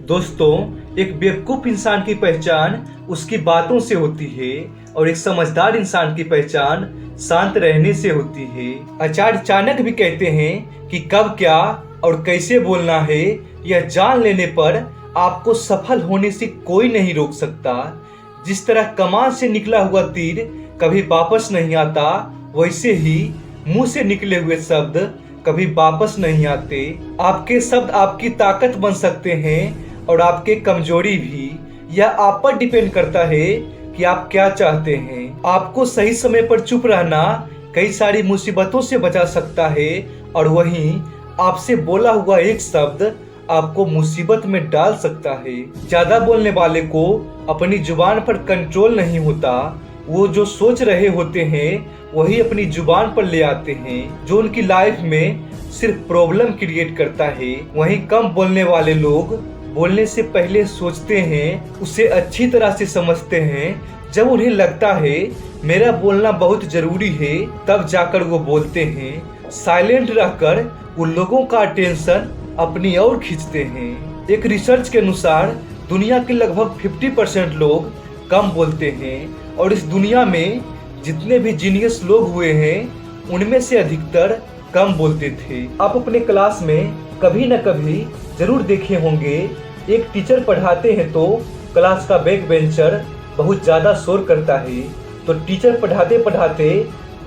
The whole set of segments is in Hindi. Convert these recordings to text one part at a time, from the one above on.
दोस्तों, एक बेवकूफ इंसान की पहचान उसकी बातों से होती है और एक समझदार इंसान की पहचान शांत रहने से होती है। आचार्य चाणक्य भी कहते हैं कि कब क्या और कैसे बोलना है यह जान लेने पर आपको सफल होने से कोई नहीं रोक सकता। जिस तरह कमान से निकला हुआ तीर कभी वापस नहीं आता, वैसे ही मुंह से निकले हुए शब्द कभी वापस नहीं आते। आपके शब्द आपकी ताकत बन सकते हैं और आपके कमजोरी भी। यह आप पर डिपेंड करता है कि आप क्या चाहते हैं। आपको सही समय पर चुप रहना कई सारी मुसीबतों से बचा सकता है और वहीं आपसे बोला हुआ एक शब्द आपको मुसीबत में डाल सकता है। ज्यादा बोलने वाले को अपनी जुबान पर कंट्रोल नहीं होता। वो जो सोच रहे होते हैं वही अपनी जुबान पर ले आते हैं, जो उनकी लाइफ में सिर्फ प्रॉब्लम क्रिएट करता है। वहीं कम बोलने वाले लोग बोलने से पहले सोचते हैं, उसे अच्छी तरह से समझते हैं। जब उन्हें लगता है मेरा बोलना बहुत जरूरी है, तब जाकर वो बोलते हैं। साइलेंट रहकर वो लोगों का अटेंशन अपनी ओर खींचते हैं। एक रिसर्च के अनुसार दुनिया के लगभग 50% लोग कम बोलते हैं और इस दुनिया में जितने भी जीनियस लोग हुए हैं उनमें से अधिकतर कम बोलते थे। आप अपने क्लास में कभी न कभी जरूर देखे होंगे, एक टीचर पढ़ाते हैं तो क्लास का बैक बेंचर बहुत ज़्यादा शोर करता है, तो टीचर पढ़ाते पढ़ाते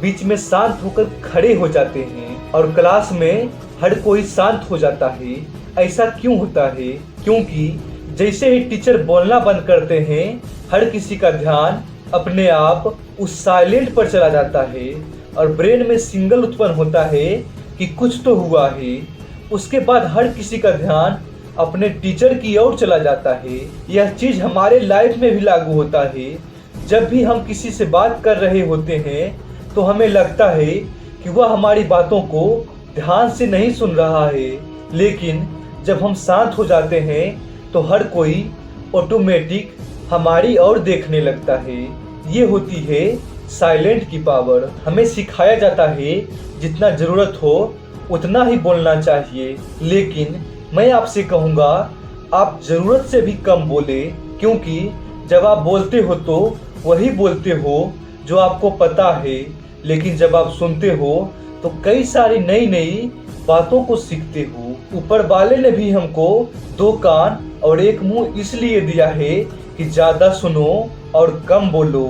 बीच में शांत होकर खड़े हो जाते हैं और क्लास में हर कोई शांत हो जाता है। ऐसा क्यों होता है? क्योंकि जैसे ही टीचर बोलना बंद करते हैं, हर किसी का ध्यान अपने आप उस साइलेंट पर चला जाता है और ब्रेन में सिंगल उत्पन्न होता है कि कुछ तो हुआ है। उसके बाद हर किसी का ध्यान अपने टीचर की ओर चला जाता है। यह चीज हमारे लाइफ में भी लागू होता है। जब भी हम किसी से बात कर रहे होते हैं तो हमें लगता है कि वह हमारी बातों को ध्यान से नहीं सुन रहा है, लेकिन जब हम शांत हो जाते हैं तो हर कोई ऑटोमेटिक हमारी ओर देखने लगता है। ये होती है साइलेंट की पावर। हमें सिखाया जाता है जितना जरूरत हो उतना ही बोलना चाहिए, लेकिन मैं आपसे कहूँगा आप ज़रूरत से भी कम बोले, क्योंकि जब आप बोलते हो तो वही बोलते हो जो आपको पता है, लेकिन जब आप सुनते हो तो कई सारी नई नई बातों को सीखते हो। ऊपर वाले ने भी हमको 2 कान और 1 मुंह इसलिए दिया है कि ज़्यादा सुनो और कम बोलो।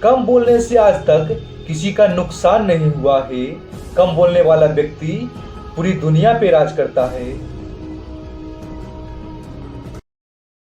कम बोलने से आज तक किसी का नुकसान नहीं हुआ है। कम बोलने वाला व्यक्ति पूरी दुनिया पे राज करता है।